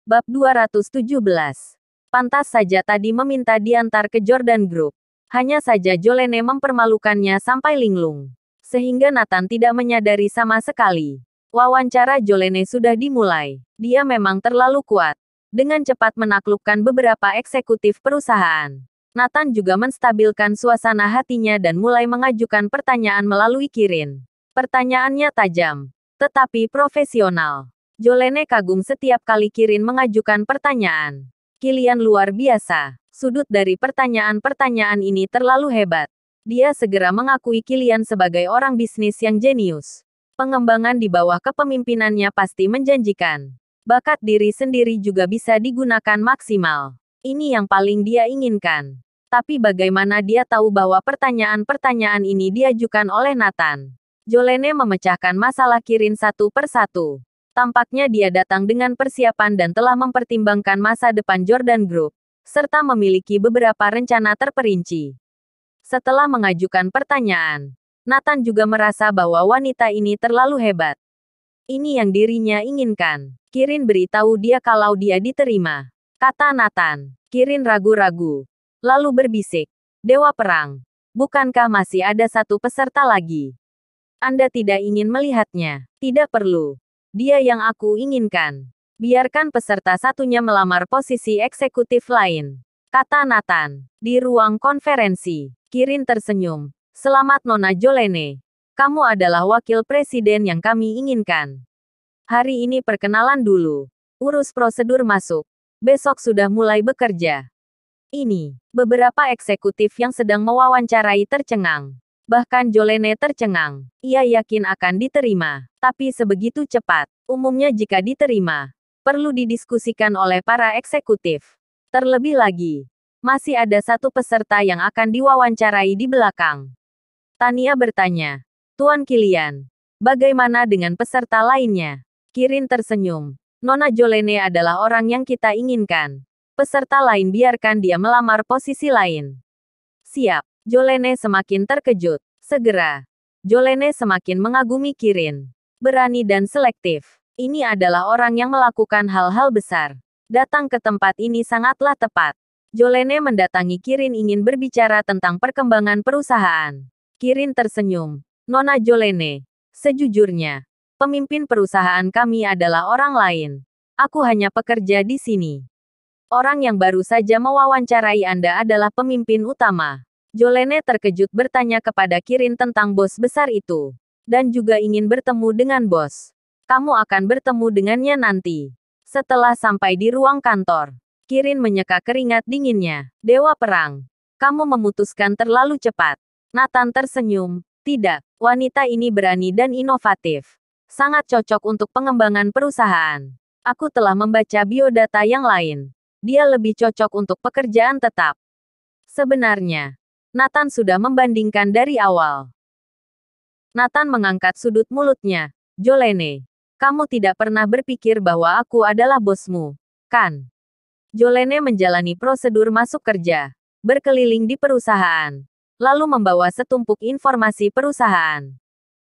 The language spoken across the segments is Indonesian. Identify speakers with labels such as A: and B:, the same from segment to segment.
A: Bab 217. Pantas saja tadi meminta diantar ke Jordan Group. Hanya saja Jolene mempermalukannya sampai linglung. Sehingga Nathan tidak menyadari sama sekali. Wawancara Jolene sudah dimulai. Dia memang terlalu kuat. Dengan cepat menaklukkan beberapa eksekutif perusahaan. Nathan juga menstabilkan suasana hatinya dan mulai mengajukan pertanyaan melalui Kirin. Pertanyaannya tajam, tetapi profesional. Jolene kagum setiap kali Kirin mengajukan pertanyaan. Kilian luar biasa. Sudut dari pertanyaan-pertanyaan ini terlalu hebat. Dia segera mengakui Kilian sebagai orang bisnis yang jenius. Pengembangan di bawah kepemimpinannya pasti menjanjikan. Bakat diri sendiri juga bisa digunakan maksimal. Ini yang paling dia inginkan. Tapi bagaimana dia tahu bahwa pertanyaan-pertanyaan ini diajukan oleh Nathan? Jolene memecahkan masalah Kirin satu persatu. Tampaknya dia datang dengan persiapan dan telah mempertimbangkan masa depan Jordan Group, serta memiliki beberapa rencana terperinci. Setelah mengajukan pertanyaan, Nathan juga merasa bahwa wanita ini terlalu hebat. Ini yang dirinya inginkan. Kirin beritahu dia kalau dia diterima. Kata Nathan. Kirin ragu-ragu. Lalu berbisik. Dewa Perang. Bukankah masih ada satu peserta lagi? Anda tidak ingin melihatnya? Tidak perlu. Dia yang aku inginkan. Biarkan peserta satunya melamar posisi eksekutif lain. Kata Nathan. Di ruang konferensi. Kirin tersenyum. Selamat Nona Jolene. Kamu adalah wakil presiden yang kami inginkan. Hari ini perkenalan dulu. Urus prosedur masuk. Besok sudah mulai bekerja. Ini. Beberapa eksekutif yang sedang mewawancarai tercengang. Bahkan Jolene tercengang. Ia yakin akan diterima. Tapi sebegitu cepat. Umumnya jika diterima, perlu didiskusikan oleh para eksekutif. Terlebih lagi, masih ada satu peserta yang akan diwawancarai di belakang. Tania bertanya, Tuan Kilian, bagaimana dengan peserta lainnya? Kirin tersenyum. Nona Jolene adalah orang yang kita inginkan. Peserta lain biarkan dia melamar posisi lain. Siap. Jolene semakin terkejut. Segera. Jolene semakin mengagumi Kirin. Berani dan selektif. Ini adalah orang yang melakukan hal-hal besar. Datang ke tempat ini sangatlah tepat. Jolene mendatangi Kirin ingin berbicara tentang perkembangan perusahaan. Kirin tersenyum. Nona Jolene. Sejujurnya, pemimpin perusahaan kami adalah orang lain. Aku hanya pekerja di sini. Orang yang baru saja mewawancarai Anda adalah pemimpin utama. Jolene terkejut bertanya kepada Kirin tentang bos besar itu. Dan juga ingin bertemu dengan bos. Kamu akan bertemu dengannya nanti. Setelah sampai di ruang kantor, Kirin menyeka keringat dinginnya. Dewa Perang. Kamu memutuskan terlalu cepat. Nathan tersenyum. Tidak, wanita ini berani dan inovatif. Sangat cocok untuk pengembangan perusahaan. Aku telah membaca biodata yang lain. Dia lebih cocok untuk pekerjaan tetap. Sebenarnya, Nathan sudah membandingkan dari awal. Nathan mengangkat sudut mulutnya. Jolene, kamu tidak pernah berpikir bahwa aku adalah bosmu, kan? Jolene menjalani prosedur masuk kerja, berkeliling di perusahaan, lalu membawa setumpuk informasi perusahaan.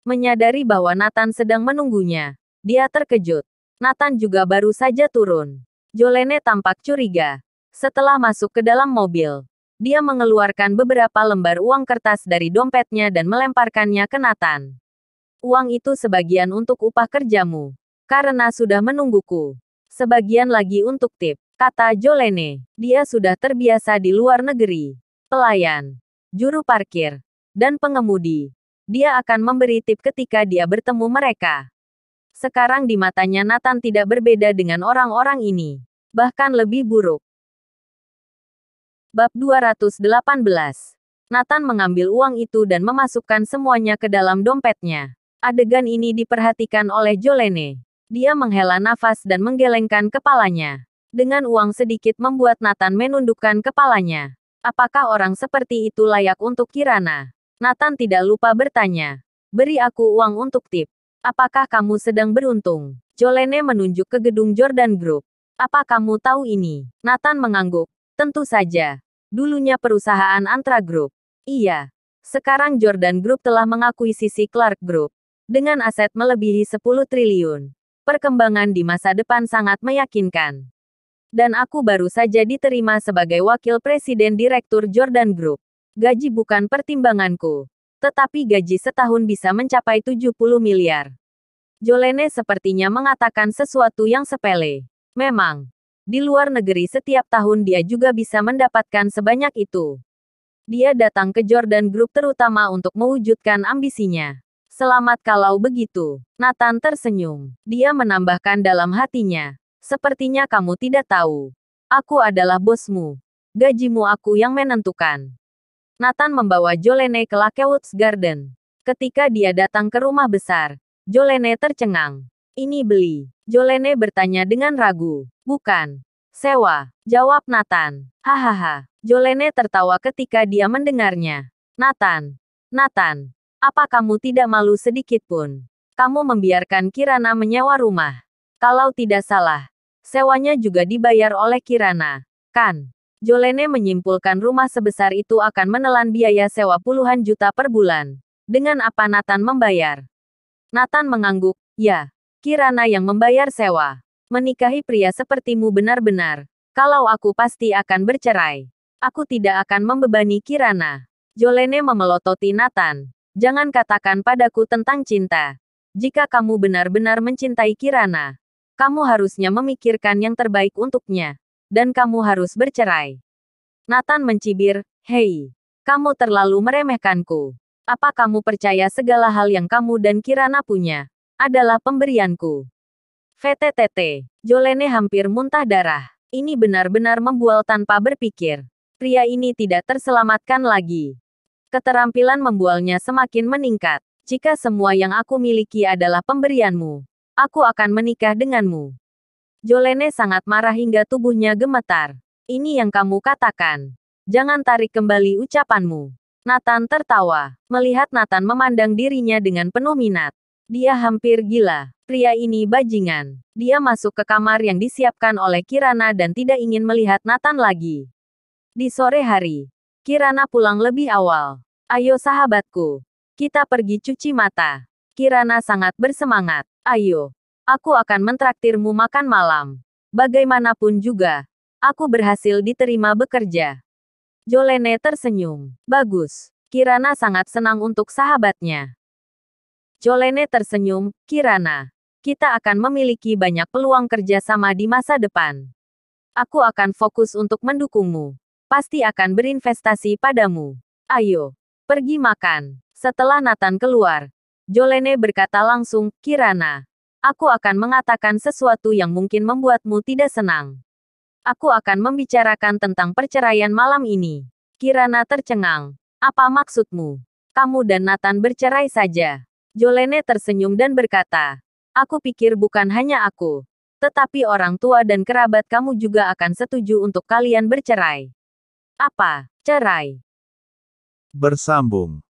A: Menyadari bahwa Nathan sedang menunggunya, dia terkejut. Nathan juga baru saja turun. Jolene tampak curiga. Setelah masuk ke dalam mobil, dia mengeluarkan beberapa lembar uang kertas dari dompetnya dan melemparkannya ke Nathan. Uang itu sebagian untuk upah kerjamu. Karena sudah menungguku. Sebagian lagi untuk tip, kata Jolene. Dia sudah terbiasa di luar negeri. Pelayan, juru parkir, dan pengemudi. Dia akan memberi tip ketika dia bertemu mereka. Sekarang di matanya Nathan tidak berbeda dengan orang-orang ini. Bahkan lebih buruk. Bab 218. Nathan mengambil uang itu dan memasukkan semuanya ke dalam dompetnya. Adegan ini diperhatikan oleh Jolene. Dia menghela nafas dan menggelengkan kepalanya. Dengan uang sedikit membuat Nathan menundukkan kepalanya. Apakah orang seperti itu layak untuk Kirana? Nathan tidak lupa bertanya. Beri aku uang untuk tip. Apakah kamu sedang beruntung? Jolene menunjuk ke gedung Jordan Group. Apa kamu tahu ini? Nathan mengangguk. Tentu saja. Dulunya perusahaan Antra Group. Iya. Sekarang Jordan Group telah mengakuisisi Clark Group. Dengan aset melebihi 10 triliun. Perkembangan di masa depan sangat meyakinkan. Dan aku baru saja diterima sebagai wakil presiden direktur Jordan Group. Gaji bukan pertimbanganku. Tetapi gaji setahun bisa mencapai 70 miliar. Jolene sepertinya mengatakan sesuatu yang sepele. Memang, di luar negeri setiap tahun dia juga bisa mendapatkan sebanyak itu. Dia datang ke Jordan Group terutama untuk mewujudkan ambisinya. Selamat kalau begitu. Nathan tersenyum. Dia menambahkan dalam hatinya. Sepertinya kamu tidak tahu. Aku adalah bosmu. Gajimu aku yang menentukan. Nathan membawa Jolene ke Lakewoods Garden. Ketika dia datang ke rumah besar, Jolene tercengang. Ini beli. Jolene bertanya dengan ragu. Bukan. Sewa. Jawab Nathan. Hahaha. Jolene tertawa ketika dia mendengarnya. Nathan. Apa kamu tidak malu sedikit pun? Kamu membiarkan Kirana menyewa rumah. Kalau tidak salah, sewanya juga dibayar oleh Kirana, kan? Jolene menyimpulkan rumah sebesar itu akan menelan biaya sewa puluhan juta per bulan. Dengan apa Nathan membayar? Nathan mengangguk, ya, Kirana yang membayar sewa. Menikahi pria sepertimu benar-benar. Kalau aku pasti akan bercerai. Aku tidak akan membebani Kirana. Jolene memelototi Nathan. Jangan katakan padaku tentang cinta. Jika kamu benar-benar mencintai Kirana, kamu harusnya memikirkan yang terbaik untuknya. Dan kamu harus bercerai. Nathan mencibir, hei, kamu terlalu meremehkanku. Apa kamu percaya segala hal yang kamu dan Kirana punya adalah pemberianku? VTTT. Jolene hampir muntah darah. Ini benar-benar membual tanpa berpikir. Pria ini tidak terselamatkan lagi. Keterampilan membualnya semakin meningkat. Jika semua yang aku miliki adalah pemberianmu, aku akan menikah denganmu. Jolene sangat marah hingga tubuhnya gemetar. Ini yang kamu katakan. Jangan tarik kembali ucapanmu. Nathan tertawa. Melihat Nathan memandang dirinya dengan penuh minat. Dia hampir gila. Pria ini bajingan. Dia masuk ke kamar yang disiapkan oleh Kirana dan tidak ingin melihat Nathan lagi. Di sore hari, Kirana pulang lebih awal. Ayo sahabatku. Kita pergi cuci mata. Kirana sangat bersemangat. Ayo. Aku akan mentraktirmu makan malam. Bagaimanapun juga, aku berhasil diterima bekerja. Jolene tersenyum. Bagus. Kirana sangat senang untuk sahabatnya. Jolene tersenyum, Kirana. Kita akan memiliki banyak peluang kerja sama di masa depan. Aku akan fokus untuk mendukungmu. Pasti akan berinvestasi padamu. Ayo, pergi makan. Setelah Nathan keluar, Jolene berkata langsung, Kirana. Aku akan mengatakan sesuatu yang mungkin membuatmu tidak senang. Aku akan membicarakan tentang perceraian malam ini. Kirana tercengang. Apa maksudmu? Kamu dan Nathan bercerai saja. Jolene tersenyum dan berkata, aku pikir bukan hanya aku, tetapi orang tua dan kerabat kamu juga akan setuju untuk kalian bercerai. Apa? Cerai?
B: Bersambung.